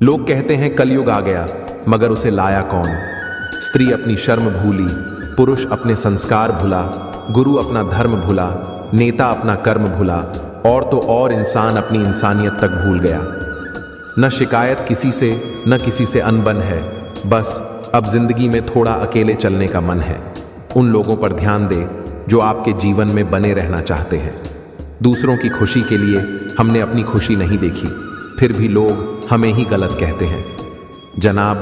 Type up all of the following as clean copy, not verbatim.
लोग कहते हैं कलयुग आ गया, मगर उसे लाया कौन? स्त्री अपनी शर्म भूली, पुरुष अपने संस्कार भुला, गुरु अपना धर्म भुला, नेता अपना कर्म भुला, और तो और इंसान अपनी इंसानियत तक भूल गया। न शिकायत किसी से, न किसी से अनबन है, बस अब जिंदगी में थोड़ा अकेले चलने का मन है। उन लोगों पर ध्यान दे जो आपके जीवन में बने रहना चाहते हैं। दूसरों की खुशी के लिए हमने अपनी खुशी नहीं देखी, फिर भी लोग हमें ही गलत कहते हैं। जनाब,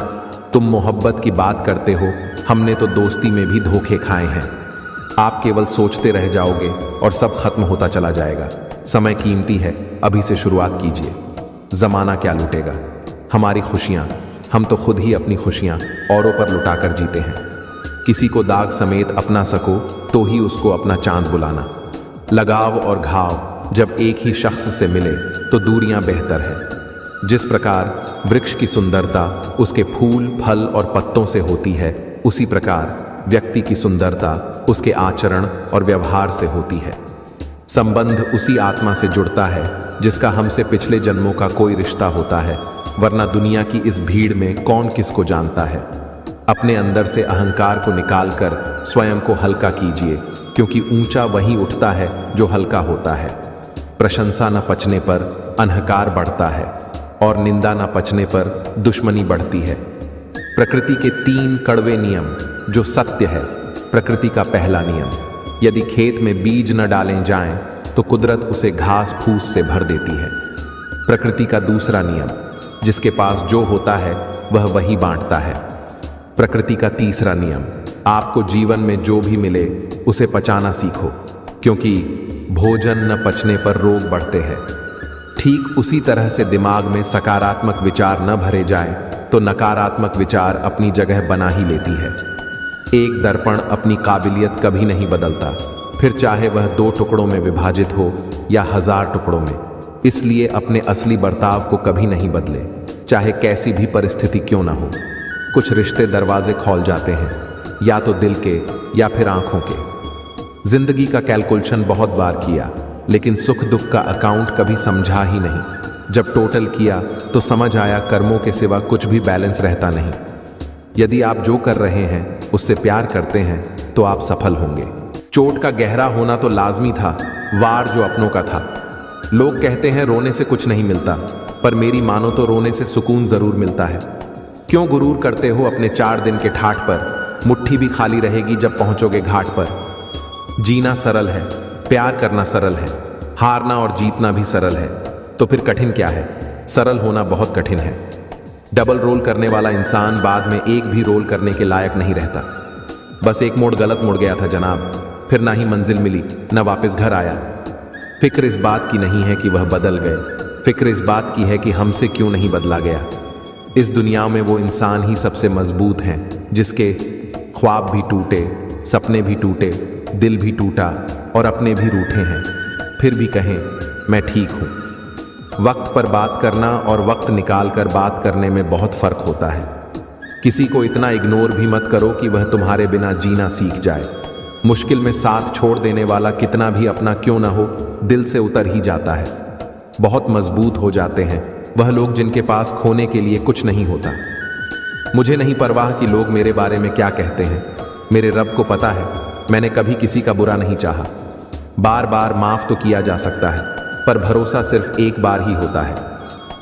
तुम मोहब्बत की बात करते हो, हमने तो दोस्ती में भी धोखे खाए हैं। आप केवल सोचते रह जाओगे और सब खत्म होता चला जाएगा। समय कीमती है, अभी से शुरुआत कीजिए। जमाना क्या लूटेगा हमारी खुशियां? हम तो खुद ही अपनी खुशियां औरों पर लुटाकर जीते हैं। किसी को दाग समेत अपना सको तो ही उसको अपना चांद बुलाना। लगाव और घाव जब एक ही शख्स से मिले तो दूरियां बेहतर है। जिस प्रकार वृक्ष की सुंदरता उसके फूल, फल और पत्तों से होती है, उसी प्रकार व्यक्ति की सुंदरता उसके आचरण और व्यवहार से होती है। संबंध उसी आत्मा से जुड़ता है जिसका हमसे पिछले जन्मों का कोई रिश्ता होता है, वरना दुनिया की इस भीड़ में कौन किसको जानता है। अपने अंदर से अहंकार को निकालकर स्वयं को हल्का कीजिए, क्योंकि ऊंचा वही उठता है जो हल्का होता है। प्रशंसा न पचने पर अहंकार बढ़ता है और निंदा न पचने पर दुश्मनी बढ़ती है। प्रकृति के 3 कड़वे नियम जो सत्य है। प्रकृति का पहला नियम, यदि खेत में बीज न डालें जाएं तो कुदरत उसे घास फूस से भर देती है। प्रकृति का दूसरा नियम, जिसके पास जो होता है वह वही बांटता है। प्रकृति का तीसरा नियम, आपको जीवन में जो भी मिले उसे पचाना सीखो, क्योंकि भोजन न पचने पर रोग बढ़ते हैं। ठीक उसी तरह से दिमाग में सकारात्मक विचार न भरे जाए तो नकारात्मक विचार अपनी जगह बना ही लेती है। एक दर्पण अपनी काबिलियत कभी नहीं बदलता, फिर चाहे वह 2 टुकड़ों में विभाजित हो या 1000 टुकड़ों में। इसलिए अपने असली बर्ताव को कभी नहीं बदले, चाहे कैसी भी परिस्थिति क्यों ना हो। कुछ रिश्ते दरवाजे खोल जाते हैं, या तो दिल के या फिर आंखों के। जिंदगी का कैलकुलेशन बहुत बार किया, लेकिन सुख दुख का अकाउंट कभी समझा ही नहीं। जब टोटल किया तो समझ आया कर्मों के सिवा कुछ भी बैलेंस रहता नहीं। यदि आप जो कर रहे हैं उससे प्यार करते हैं तो आप सफल होंगे। चोट का गहरा होना तो लाजमी था, वार जो अपनों का था। लोग कहते हैं रोने से कुछ नहीं मिलता, पर मेरी मानो तो रोने से सुकून जरूर मिलता है। क्यों गुरूर करते हो अपने 4 दिन के ठाठ पर? मुट्ठी भी खाली रहेगी जब पहुंचोगे घाट पर। जीना सरल है, प्यार करना सरल है, हारना और जीतना भी सरल है, तो फिर कठिन क्या है? सरल होना बहुत कठिन है। डबल रोल करने वाला इंसान बाद में एक भी रोल करने के लायक नहीं रहता। बस एक मोड़ गलत मुड़ गया था जनाब, फिर ना ही मंजिल मिली न वापस घर आया। फिक्र इस बात की नहीं है कि वह बदल गए, फिक्र इस बात की है कि हमसे क्यों नहीं बदला गया। इस दुनिया में वो इंसान ही सबसे मजबूत हैं जिसके ख्वाब भी टूटे, सपने भी टूटे, दिल भी टूटा और अपने भी रूठे हैं, फिर भी कहें मैं ठीक हूं। वक्त पर बात करना और वक्त निकाल कर बात करने में बहुत फर्क होता है। किसी को इतना इग्नोर भी मत करो कि वह तुम्हारे बिना जीना सीख जाए। मुश्किल में साथ छोड़ देने वाला कितना भी अपना क्यों ना हो, दिल से उतर ही जाता है। बहुत मजबूत हो जाते हैं वह लोग जिनके पास खोने के लिए कुछ नहीं होता। मुझे नहीं परवाह कि लोग मेरे बारे में क्या कहते हैं, मेरे रब को पता है मैंने कभी किसी का बुरा नहीं चाहा। बार बार माफ तो किया जा सकता है, पर भरोसा सिर्फ एक बार ही होता है।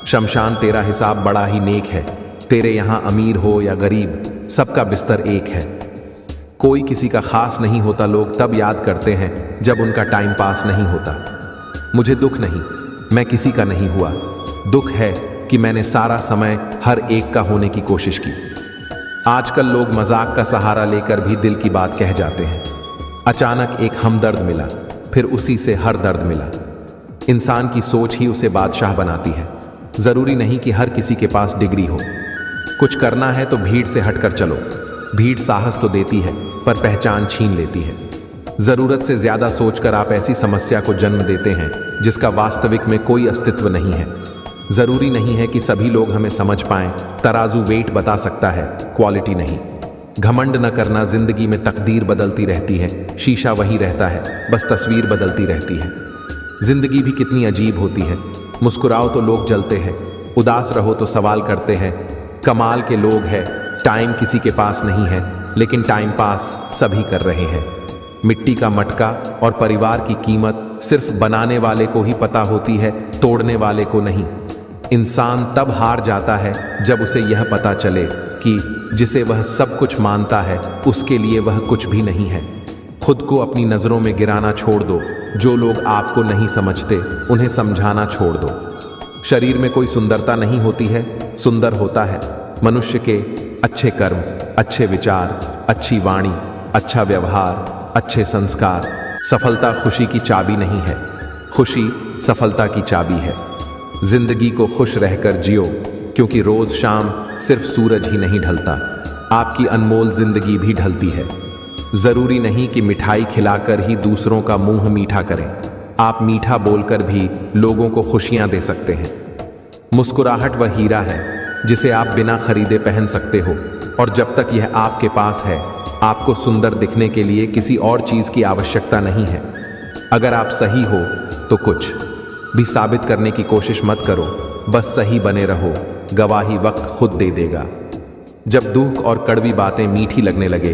शमशान तेरा हिसाब बड़ा ही नेक है, तेरे यहाँ अमीर हो या गरीब सबका बिस्तर एक है। कोई किसी का खास नहीं होता, लोग तब याद करते हैं जब उनका टाइम पास नहीं होता। मुझे दुख नहीं, मैं किसी का नहीं हुआ, दुख है कि मैंने सारा समय हर एक का होने की कोशिश की। आजकल लोग मजाक का सहारा लेकर भी दिल की बात कह जाते हैं। अचानक एक हमदर्द मिला, फिर उसी से हर दर्द मिला। इंसान की सोच ही उसे बादशाह बनाती है। जरूरी नहीं कि हर किसी के पास डिग्री हो। कुछ करना है तो भीड़ से हटकर चलो। भीड़ साहस तो देती है पर पहचान छीन लेती है। जरूरत से ज्यादा सोचकर आप ऐसी समस्या को जन्म देते हैं जिसका वास्तविक में कोई अस्तित्व नहीं है। जरूरी नहीं है कि सभी लोग हमें समझ पाएं, तराजू वेट बता सकता है, क्वालिटी नहीं। घमंड न करना, जिंदगी में तकदीर बदलती रहती है, शीशा वही रहता है, बस तस्वीर बदलती रहती है। जिंदगी भी कितनी अजीब होती है, मुस्कुराओ तो लोग जलते हैं, उदास रहो तो सवाल करते हैं। कमाल के लोग हैं, टाइम किसी के पास नहीं है, लेकिन टाइम पास सभी कर रहे हैं। मिट्टी का मटका और परिवार की कीमत सिर्फ बनाने वाले को ही पता होती है, तोड़ने वाले को नहीं। इंसान तब हार जाता है जब उसे यह पता चले कि जिसे वह सब कुछ मानता है उसके लिए वह कुछ भी नहीं है। खुद को अपनी नज़रों में गिराना छोड़ दो। जो लोग आपको नहीं समझते उन्हें समझाना छोड़ दो। शरीर में कोई सुंदरता नहीं होती है, सुंदर होता है मनुष्य के अच्छे कर्म, अच्छे विचार, अच्छी वाणी, अच्छा व्यवहार, अच्छे संस्कार। सफलता खुशी की चाबी नहीं है, खुशी सफलता की चाबी है। जिंदगी को खुश रहकर जियो, क्योंकि रोज शाम सिर्फ सूरज ही नहीं ढलता, आपकी अनमोल जिंदगी भी ढलती है। जरूरी नहीं कि मिठाई खिलाकर ही दूसरों का मुंह मीठा करें, आप मीठा बोलकर भी लोगों को खुशियां दे सकते हैं। मुस्कुराहट वह हीरा है जिसे आप बिना खरीदे पहन सकते हो, और जब तक यह आपके पास है आपको सुंदर दिखने के लिए किसी और चीज की आवश्यकता नहीं है। अगर आप सही हो तो कुछ भी साबित करने की कोशिश मत करो, बस सही बने रहो, गवाही वक्त खुद दे देगा। जब दुख और कड़वी बातें मीठी लगने लगे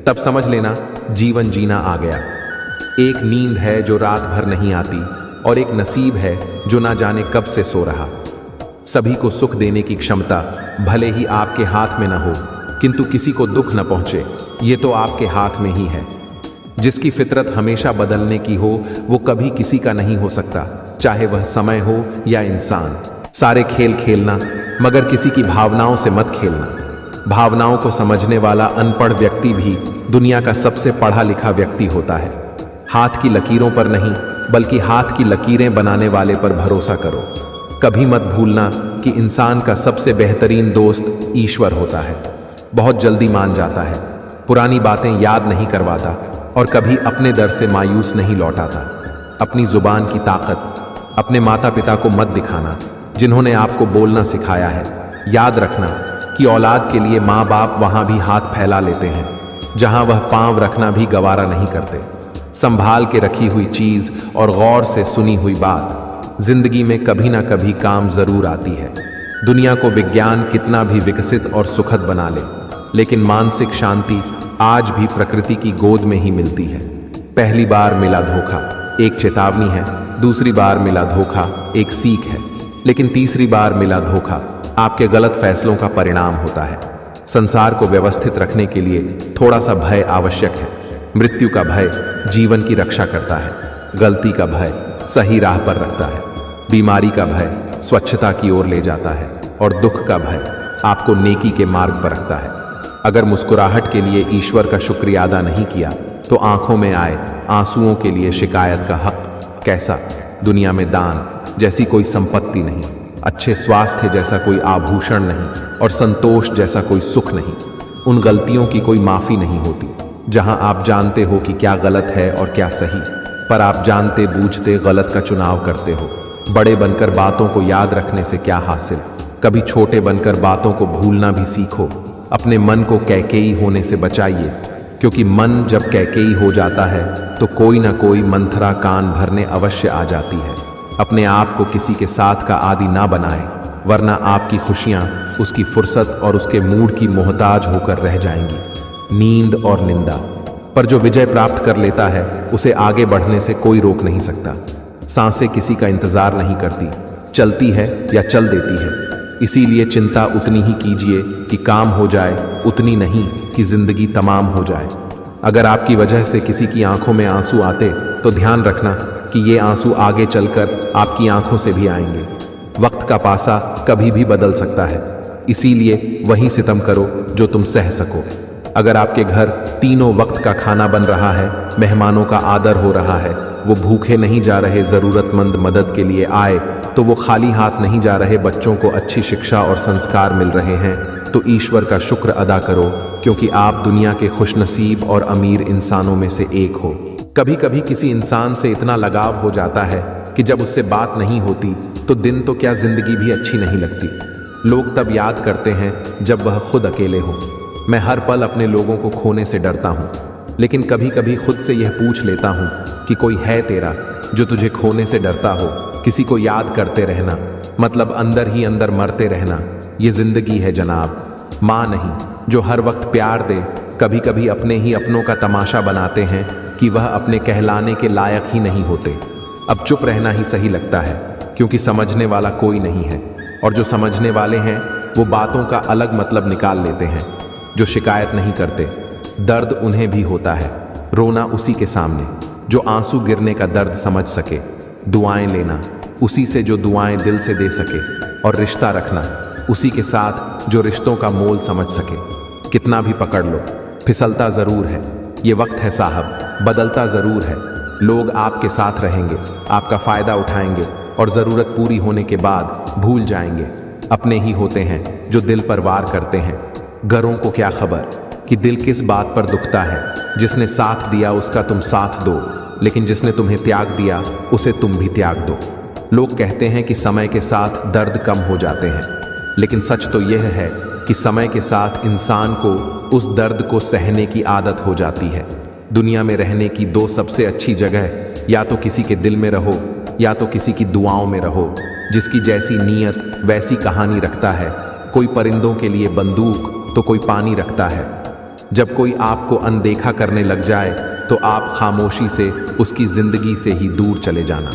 तब समझ लेना जीवन जीना आ गया। एक नींद है जो रात भर नहीं आती, और एक नसीब है जो ना जाने कब से सो रहा। सभी को सुख देने की क्षमता भले ही आपके हाथ में न हो, किंतु किसी को दुख न पहुंचे ये तो आपके हाथ में ही है। जिसकी फितरत हमेशा बदलने की हो वो कभी किसी का नहीं हो सकता, चाहे वह समय हो या इंसान। सारे खेल खेलना मगर किसी की भावनाओं से मत खेलना। भावनाओं को समझने वाला अनपढ़ व्यक्ति भी दुनिया का सबसे पढ़ा लिखा व्यक्ति होता है। हाथ की लकीरों पर नहीं बल्कि हाथ की लकीरें बनाने वाले पर भरोसा करो। कभी मत भूलना कि इंसान का सबसे बेहतरीन दोस्त ईश्वर होता है। बहुत जल्दी मान जाता है, पुरानी बातें याद नहीं करवाता, और कभी अपने दर से मायूस नहीं लौटाता। अपनी जुबान की ताकत अपने माता पिता को मत दिखाना जिन्होंने आपको बोलना सिखाया है। याद रखना कि औलाद के लिए माँ बाप वहां भी हाथ फैला लेते हैं जहां वह पांव रखना भी गवारा नहीं करते। संभाल के रखी हुई चीज और गौर से सुनी हुई बात जिंदगी में कभी ना कभी काम जरूर आती है। दुनिया को विज्ञान कितना भी विकसित और सुखद बना ले, लेकिन मानसिक शांति आज भी प्रकृति की गोद में ही मिलती है। पहली बार मिला धोखा एक चेतावनी है, दूसरी बार मिला धोखा एक सीख है, लेकिन तीसरी बार मिला धोखा आपके गलत फैसलों का परिणाम होता है। संसार को व्यवस्थित रखने के लिए थोड़ा सा भय आवश्यक है। मृत्यु का भय जीवन की रक्षा करता है, गलती का भय सही राह पर रखता है, बीमारी का भय स्वच्छता की ओर ले जाता है, और दुख का भय आपको नेकी के मार्ग पर रखता है। अगर मुस्कुराहट के लिए ईश्वर का शुक्रिया अदा नहीं किया तो आंखों में आए आंसुओं के लिए शिकायत का हक कैसा। दुनिया में दान जैसी कोई संपत्ति नहीं, अच्छे स्वास्थ्य जैसा कोई आभूषण नहीं, और संतोष जैसा कोई सुख नहीं। उन गलतियों की कोई माफी नहीं होती जहां आप जानते हो कि क्या गलत है और क्या सही, पर आप जानते बूझते गलत का चुनाव करते हो। बड़े बनकर बातों को याद रखने से क्या हासिल, कभी छोटे बनकर बातों को भूलना भी सीखो। अपने मन को कैकेयी होने से बचाइए, क्योंकि मन जब कैकेयी हो जाता है तो कोई ना कोई मंथरा कान भरने अवश्य आ जाती है। अपने आप को किसी के साथ का आदी ना बनाए, वरना आपकी खुशियां उसकी फुर्सत और उसके मूड की मोहताज होकर रह जाएंगी। नींद और निंदा पर जो विजय प्राप्त कर लेता है उसे आगे बढ़ने से कोई रोक नहीं सकता। सांसें किसी का इंतजार नहीं करती, चलती है या चल देती है। इसीलिए चिंता उतनी ही कीजिए कि काम हो जाए, उतनी नहीं कि जिंदगी तमाम हो जाए। अगर आपकी वजह से किसी की आंखों में आंसू आते तो ध्यान रखना कि ये आंसू आगे चलकर आपकी आंखों से भी आएंगे। वक्त का पासा कभी भी बदल सकता है, इसीलिए वही सितम करो जो तुम सह सको। अगर आपके घर तीनों वक्त का खाना बन रहा है, मेहमानों का आदर हो रहा है, वो भूखे नहीं जा रहे, जरूरतमंद मदद के लिए आए, तो वो खाली हाथ नहीं जा रहे, बच्चों को अच्छी शिक्षा और संस्कार मिल रहे हैं, तो ईश्वर का शुक्र अदा करो, क्योंकि आप दुनिया के खुशनसीब और अमीर इंसानों में से एक हो। कभी कभी किसी इंसान से इतना लगाव हो जाता है कि जब उससे बात नहीं होती तो दिन तो क्या जिंदगी भी अच्छी नहीं लगती। लोग तब याद करते हैं जब वह खुद अकेले हो। मैं हर पल अपने लोगों को खोने से डरता हूँ, लेकिन कभी कभी खुद से यह पूछ लेता हूँ कि कोई है तेरा जो तुझे खोने से डरता हो। किसी को याद करते रहना, मतलब अंदर ही अंदर मरते रहना, ये जिंदगी है जनाब। माँ नहीं जो हर वक्त प्यार दे, कभी कभी अपने ही अपनों का तमाशा बनाते हैं कि वह अपने कहलाने के लायक ही नहीं होते। अब चुप रहना ही सही लगता है, क्योंकि समझने वाला कोई नहीं है, और जो समझने वाले हैं वो बातों का अलग मतलब निकाल लेते हैं। जो शिकायत नहीं करते, दर्द उन्हें भी होता है, रोना उसी के सामने जो आंसू गिरने का दर्द समझ सके, दुआएं लेना उसी से जो दुआएं दिल से दे सके, और रिश्ता रखना उसी के साथ जो रिश्तों का मोल समझ सके। कितना भी पकड़ लो, फिसलता जरूर है, ये वक्त है साहब, बदलता जरूर है। लोग आपके साथ रहेंगे, आपका फायदा उठाएंगे, और जरूरत पूरी होने के बाद भूल जाएंगे। अपने ही होते हैं जो दिल पर वार करते हैं। घरों को क्या खबर कि दिल किस बात पर दुखता है। जिसने साथ दिया उसका तुम साथ दो, लेकिन जिसने तुम्हें त्याग दिया उसे तुम भी त्याग दो। लोग कहते हैं कि समय के साथ दर्द कम हो जाते हैं, लेकिन सच तो यह है कि समय के साथ इंसान को उस दर्द को सहने की आदत हो जाती है। दुनिया में रहने की दो सबसे अच्छी जगह, या तो किसी के दिल में रहो या तो किसी की दुआओं में रहो। जिसकी जैसी नीयत वैसी कहानी रखता है। कोई परिंदों के लिए बंदूक तो कोई पानी रखता है। जब कोई आपको अनदेखा करने लग जाए तो आप खामोशी से उसकी जिंदगी से ही दूर चले जाना।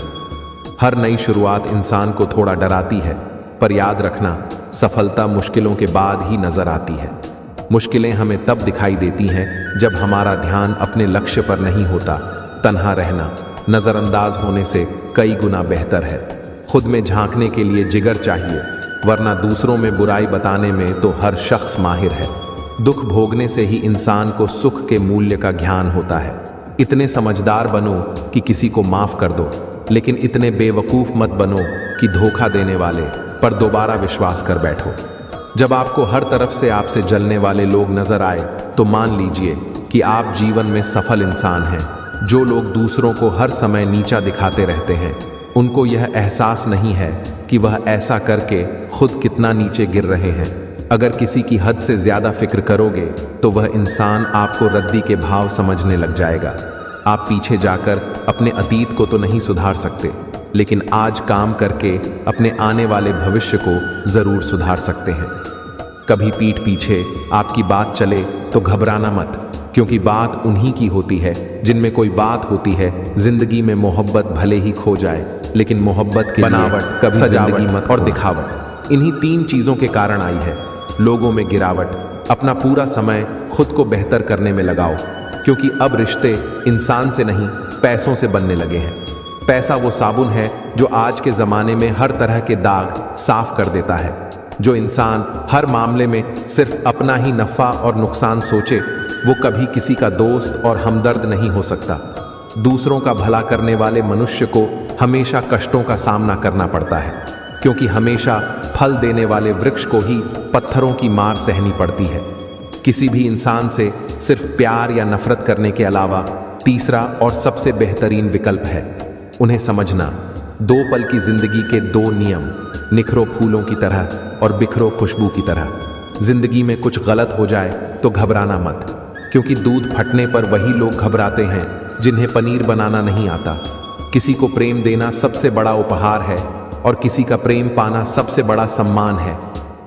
हर नई शुरुआत इंसान को थोड़ा डराती है, पर याद रखना सफलता मुश्किलों के बाद ही नजर आती है। मुश्किलें हमें तब दिखाई देती हैं जब हमारा ध्यान अपने लक्ष्य पर नहीं होता। तन्हा रहना नजरअंदाज होने से कई गुना बेहतर है। खुद में झांकने के लिए जिगर चाहिए, वरना दूसरों में बुराई बताने में तो हर शख्स माहिर है। दुख भोगने से ही इंसान को सुख के मूल्य का ज्ञान होता है। इतने समझदार बनो कि किसी को माफ कर दो, लेकिन इतने बेवकूफ मत बनो कि धोखा देने वाले पर दोबारा विश्वास कर बैठो। जब आपको हर तरफ से आपसे जलने वाले लोग नजर आए तो मान लीजिए कि आप जीवन में सफल इंसान हैं। जो लोग दूसरों को हर समय नीचा दिखाते रहते हैं, उनको यह एहसास नहीं है कि वह ऐसा करके खुद कितना नीचे गिर रहे हैं। अगर किसी की हद से ज्यादा फिक्र करोगे तो वह इंसान आपको रद्दी के भाव समझने लग जाएगा। आप पीछे जाकर अपने अतीत को तो नहीं सुधार सकते, लेकिन आज काम करके अपने आने वाले भविष्य को जरूर सुधार सकते हैं। कभी पीठ पीछे आपकी बात चले तो घबराना मत, क्योंकि बात उन्हीं की होती है जिनमें कोई बात होती है। जिंदगी में मोहब्बत भले ही खो जाए, लेकिन मोहब्बत की बनावट, कभी सजावट मत और दिखावट, इन्हीं तीन चीजों के कारण आई है। लोगों में गिरावट। अपना पूरा समय खुद को बेहतर करने में लगाओ, क्योंकि अब रिश्ते इंसान से नहीं पैसों से बनने लगे हैं। पैसा वो साबुन है जो आज के ज़माने में हर तरह के दाग साफ कर देता है। जो इंसान हर मामले में सिर्फ अपना ही नफ़ा और नुकसान सोचे, वो कभी किसी का दोस्त और हमदर्द नहीं हो सकता। दूसरों का भला करने वाले मनुष्य को हमेशा कष्टों का सामना करना पड़ता है, क्योंकि हमेशा फल देने वाले वृक्ष को ही पत्थरों की मार सहनी पड़ती है। किसी भी इंसान से सिर्फ प्यार या नफरत करने के अलावा तीसरा और सबसे बेहतरीन विकल्प है उन्हें समझना। दो पल की जिंदगी के दो नियम, निखरो फूलों की तरह और बिखरो खुशबू की तरह। जिंदगी में कुछ गलत हो जाए तो घबराना मत, क्योंकि दूध फटने पर वही लोग घबराते हैं जिन्हें पनीर बनाना नहीं आता। किसी को प्रेम देना सबसे बड़ा उपहार है और किसी का प्रेम पाना सबसे बड़ा सम्मान है।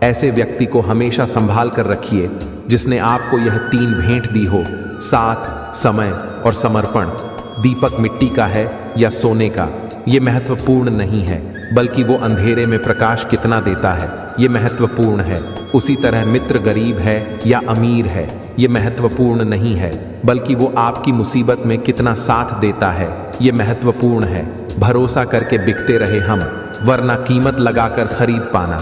ऐसे व्यक्ति को हमेशा संभाल कर रखिए जिसने आपको यह तीन भेंट दी हो, साथ, समय और समर्पण। दीपक मिट्टी का है या सोने का, ये महत्वपूर्ण नहीं है, बल्कि वो अंधेरे में प्रकाश कितना देता है ये महत्वपूर्ण है। उसी तरह मित्र गरीब है या अमीर है, ये महत्वपूर्ण नहीं है, बल्कि वो आपकी मुसीबत में कितना साथ देता है ये महत्वपूर्ण है। भरोसा करके बिकते रहे हम, वरना कीमत लगाकर खरीद पाना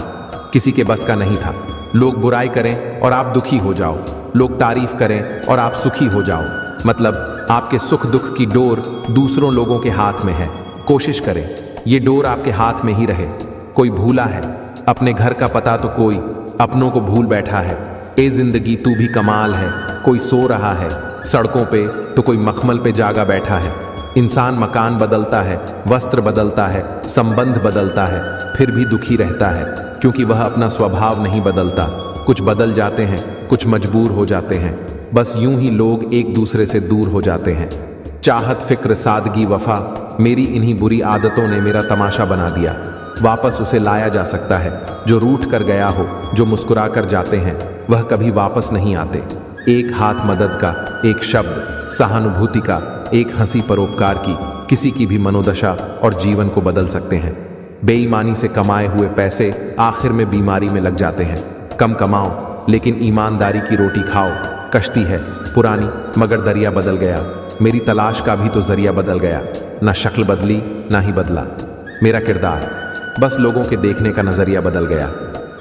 किसी के बस का नहीं था। लोग बुराई करें और आप दुखी हो जाओ, लोग तारीफ करें और आप सुखी हो जाओ। मतलब आपके सुख दुख की डोर दूसरों लोगों के हाथ में है। कोशिश करें ये डोर आपके हाथ में ही रहे। कोई भूला है अपने घर का पता तो कोई अपनों को भूल बैठा है। ए जिंदगी तू भी कमाल है, कोई सो रहा है सड़कों पे तो कोई मखमल पे जागा बैठा है। इंसान मकान बदलता है, वस्त्र बदलता है, संबंध बदलता है, फिर भी दुखी रहता है, क्योंकि वह अपना स्वभाव नहीं बदलता। कुछ बदल जाते हैं, कुछ मजबूर हो जाते हैं। बस यूं ही लोग एक दूसरे से दूर हो जाते हैं। चाहत, फिक्र, सादगी, वफा, मेरी इन्हीं बुरी आदतों ने मेरा तमाशा बना दिया। वापस उसे लाया जा सकता है। जो रूठ कर गया हो, जो मुस्कुरा कर जाते हैं, वह कभी वापस नहीं आते। एक हाथ मदद का, एक शब्द सहानुभूति का, एक हंसी परोपकार की किसी की भी मनोदशा और जीवन को बदल सकते हैं। बेईमानी से कमाए हुए पैसे आखिर में बीमारी में लग जाते हैं। कम कमाओ लेकिन ईमानदारी की रोटी खाओ। कश्ती है पुरानी मगर दरिया बदल गया। मेरी तलाश का भी तो जरिया बदल गया। ना शक्ल बदली ना ही बदला मेरा किरदार, बस लोगों के देखने का नजरिया बदल गया।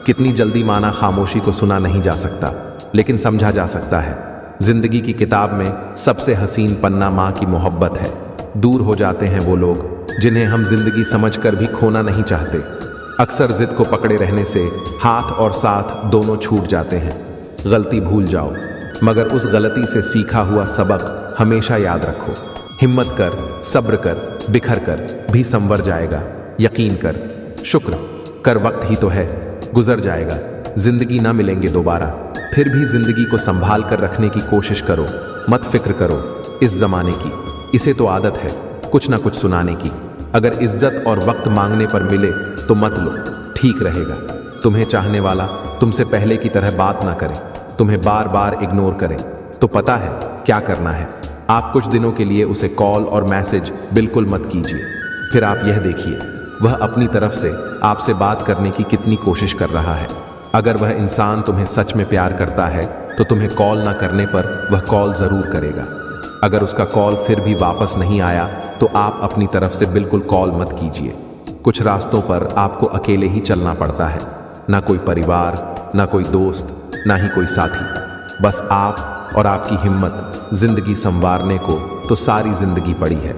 कितनी जल्दी माना खामोशी को सुना नहीं जा सकता, लेकिन समझा जा सकता है। जिंदगी की किताब में सबसे हसीन पन्ना माँ की मोहब्बत है। दूर हो जाते हैं वो लोग जिन्हें हम जिंदगी समझकर भी खोना नहीं चाहते। अक्सर जिद को पकड़े रहने से हाथ और साथ दोनों छूट जाते हैं। गलती भूल जाओ मगर उस गलती से सीखा हुआ सबक हमेशा याद रखो। हिम्मत कर, सब्र कर, बिखर कर भी संवर जाएगा। यकीन कर, शुक्र कर, वक्त ही तो है, गुजर जाएगा। जिंदगी ना मिलेंगे दोबारा, फिर भी जिंदगी को संभाल कर रखने की कोशिश करो। मत फिक्र करो इस जमाने की, इसे तो आदत है कुछ ना कुछ सुनाने की। अगर इज्जत और वक्त मांगने पर मिले तो मत लो, ठीक रहेगा। तुम्हें चाहने वाला तुमसे पहले की तरह बात ना करे, तुम्हें बार बार इग्नोर करे, तो पता है क्या करना है। आप कुछ दिनों के लिए उसे कॉल और मैसेज बिल्कुल मत कीजिए। फिर आप यह देखिए वह अपनी तरफ से आपसे बात करने की कितनी कोशिश कर रहा है। अगर वह इंसान तुम्हें सच में प्यार करता है तो तुम्हें कॉल ना करने पर वह कॉल जरूर करेगा। अगर उसका कॉल फिर भी वापस नहीं आया तो आप अपनी तरफ से बिल्कुल कॉल मत कीजिए। कुछ रास्तों पर आपको अकेले ही चलना पड़ता है, ना कोई परिवार, ना कोई दोस्त, ना ही कोई साथी। बस आप और आपकी हिम्मत। जिंदगी संवारने को तो सारी जिंदगी पड़ी है।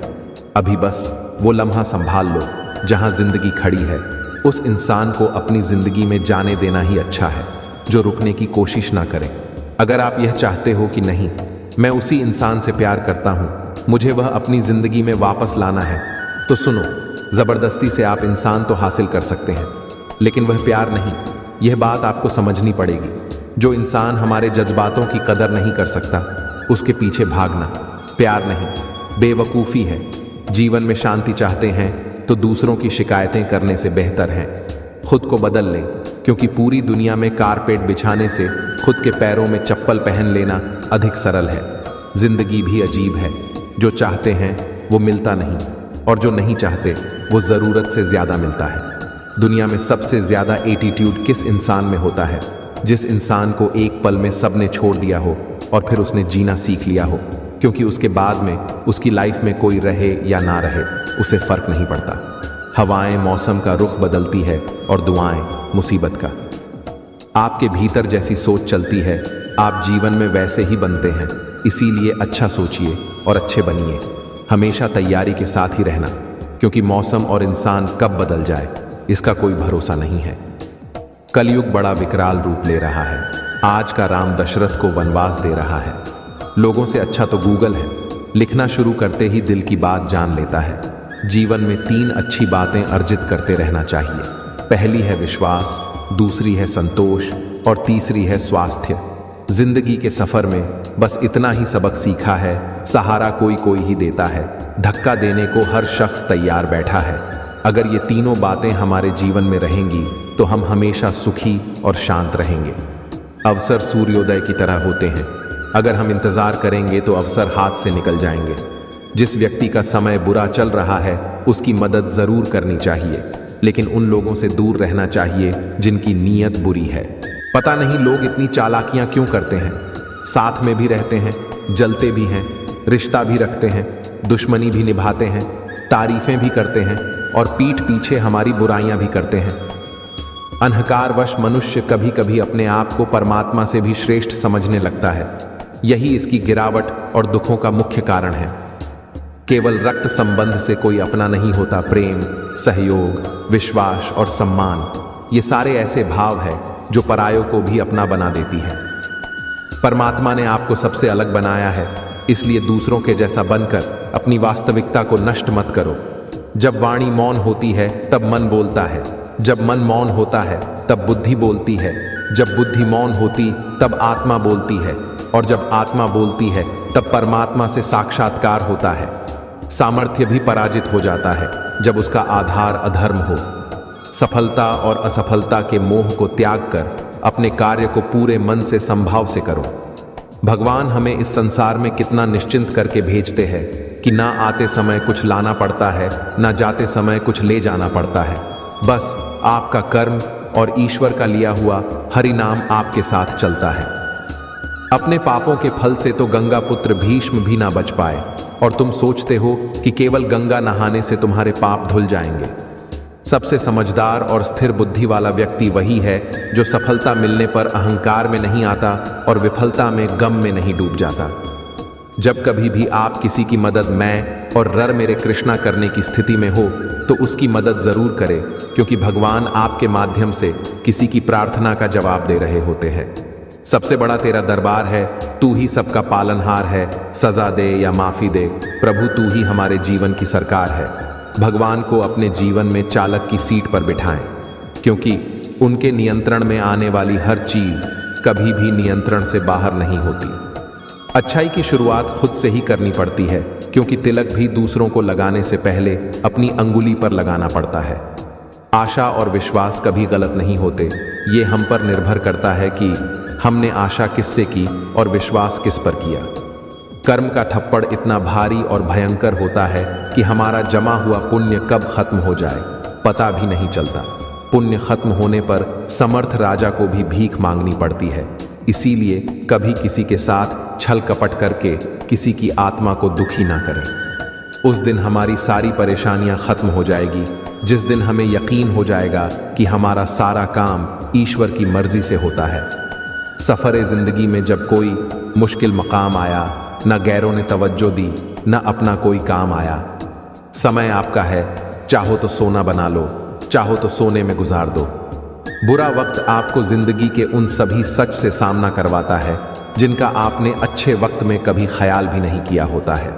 अभी बस वो लम्हा संभाल लो जहां जिंदगी खड़ी है। उस इंसान को अपनी जिंदगी में जाने देना ही अच्छा है जो रुकने की कोशिश ना करे। अगर आप यह चाहते हो कि नहीं, मैं उसी इंसान से प्यार करता हूं, मुझे वह अपनी जिंदगी में वापस लाना है, तो सुनो, जबरदस्ती से आप इंसान तो हासिल कर सकते हैं लेकिन वह प्यार नहीं। यह बात आपको समझनी पड़ेगी। जो इंसान हमारे जज्बातों की कदर नहीं कर सकता उसके पीछे भागना प्यार नहीं, बेवकूफ़ी है। जीवन में शांति चाहते हैं तो दूसरों की शिकायतें करने से बेहतर है खुद को बदल लें, क्योंकि पूरी दुनिया में कारपेट बिछाने से खुद के पैरों में चप्पल पहन लेना अधिक सरल है। जिंदगी भी अजीब है, जो चाहते हैं वो मिलता नहीं और जो नहीं चाहते वो ज़रूरत से ज़्यादा मिलता है। दुनिया में सबसे ज़्यादा एटीट्यूड किस इंसान में होता है? जिस इंसान को एक पल में सबने छोड़ दिया हो और फिर उसने जीना सीख लिया हो, क्योंकि उसके बाद में उसकी लाइफ में कोई रहे या ना रहे उसे फर्क नहीं पड़ता। हवाएं मौसम का रुख बदलती है और दुआएं मुसीबत का। आपके भीतर जैसी सोच चलती है आप जीवन में वैसे ही बनते हैं। इसीलिए अच्छा सोचिए और अच्छे बनिए। हमेशा तैयारी के साथ ही रहना, क्योंकि मौसम और इंसान कब बदल जाए इसका कोई भरोसा नहीं है। कलयुग बड़ा विकराल रूप ले रहा है। आज का राम दशरथ को वनवास दे रहा है। लोगों से अच्छा तो गूगल है, लिखना शुरू करते ही दिल की बात जान लेता है। जीवन में 3 अच्छी बातें अर्जित करते रहना चाहिए। पहली है विश्वास, दूसरी है संतोष और तीसरी है स्वास्थ्य। जिंदगी के सफर में बस इतना ही सबक सीखा है, सहारा कोई कोई ही देता है, धक्का देने को हर शख्स तैयार बैठा है। अगर ये तीनों बातें हमारे जीवन में रहेंगी तो हम हमेशा सुखी और शांत रहेंगे। अवसर सूर्योदय की तरह होते हैं, अगर हम इंतजार करेंगे तो अवसर हाथ से निकल जाएंगे। जिस व्यक्ति का समय बुरा चल रहा है उसकी मदद जरूर करनी चाहिए, लेकिन उन लोगों से दूर रहना चाहिए जिनकी नीयत बुरी है। पता नहीं लोग इतनी चालाकियां क्यों करते हैं। साथ में भी रहते हैं, जलते भी हैं, रिश्ता भी रखते हैं, दुश्मनी भी निभाते हैं, तारीफें भी करते हैं और पीठ पीछे हमारी बुराइयां भी करते हैं। अहंकारवश मनुष्य कभी कभी अपने आप को परमात्मा से भी श्रेष्ठ समझने लगता है। यही इसकी गिरावट और दुखों का मुख्य कारण है। केवल रक्त संबंध से कोई अपना नहीं होता। प्रेम, सहयोग, विश्वास और सम्मान, ये सारे ऐसे भाव हैं जो परायों को भी अपना बना देती है। परमात्मा ने आपको सबसे अलग बनाया है, इसलिए दूसरों के जैसा बनकर अपनी वास्तविकता को नष्ट मत करो। जब वाणी मौन होती है तब मन बोलता है, जब मन मौन होता है तब बुद्धि बोलती है, जब बुद्धि मौन होती तब आत्मा बोलती है, और जब आत्मा बोलती है तब परमात्मा से साक्षात्कार होता है। सामर्थ्य भी पराजित हो जाता है जब उसका आधार अधर्म हो। सफलता और असफलता के मोह को त्याग कर अपने कार्य को पूरे मन से संभाव से करो। भगवान हमें इस संसार में कितना निश्चिंत करके भेजते हैं कि ना आते समय कुछ लाना पड़ता है, ना जाते समय कुछ ले जाना पड़ता है। बस आपका कर्म और ईश्वर का लिया हुआ हरि नाम आपके साथ चलता है। अपने पापों के फल से तो गंगा पुत्र भीष्म भी ना बच पाए और तुम सोचते हो कि केवल गंगा नहाने से तुम्हारे पाप धुल जाएंगे। सबसे समझदार और स्थिर बुद्धि वाला व्यक्ति वही है जो सफलता मिलने पर अहंकार में नहीं आता और विफलता में गम में नहीं डूब जाता। जब कभी भी आप किसी की मदद मैं और रर मेरे कृष्णा करने की स्थिति में हो तो उसकी मदद जरूर करें, क्योंकि भगवान आपके माध्यम से किसी की प्रार्थना का जवाब दे रहे होते हैं। सबसे बड़ा तेरा दरबार है, तू ही सबका पालनहार है। सजा दे या माफी दे, प्रभु तू ही हमारे जीवन की सरकार है। भगवान को अपने जीवन में चालक की सीट पर बिठाएं, क्योंकि उनके नियंत्रण में आने वाली हर चीज कभी भी नियंत्रण से बाहर नहीं होती। अच्छाई की शुरुआत खुद से ही करनी पड़ती है, क्योंकि तिलक भी दूसरों को लगाने से पहले अपनी अंगुली पर लगाना पड़ता है। आशा और विश्वास कभी गलत नहीं होते, ये हम पर निर्भर करता है कि हमने आशा किससे की और विश्वास किस पर किया। कर्म का थप्पड़ इतना भारी और भयंकर होता है कि हमारा जमा हुआ पुण्य कब खत्म हो जाए पता भी नहीं चलता। पुण्य खत्म होने पर समर्थ राजा को भी भीख मांगनी पड़ती है। इसीलिए कभी किसी के साथ छल कपट करके किसी की आत्मा को दुखी ना करें। उस दिन हमारी सारी परेशानियां खत्म हो जाएगी, जिस दिन हमें यकीन हो जाएगा कि हमारा सारा काम ईश्वर की मर्जी से होता है। सफ़र जिंदगी में जब कोई मुश्किल मकाम आया, न गैरों ने तवज्जो दी, न अपना कोई काम आया। समय आपका है, चाहो तो सोना बना लो, चाहो तो सोने में गुजार दो। बुरा वक्त आपको जिंदगी के उन सभी सच से सामना करवाता है जिनका आपने अच्छे वक्त में कभी ख्याल भी नहीं किया होता है।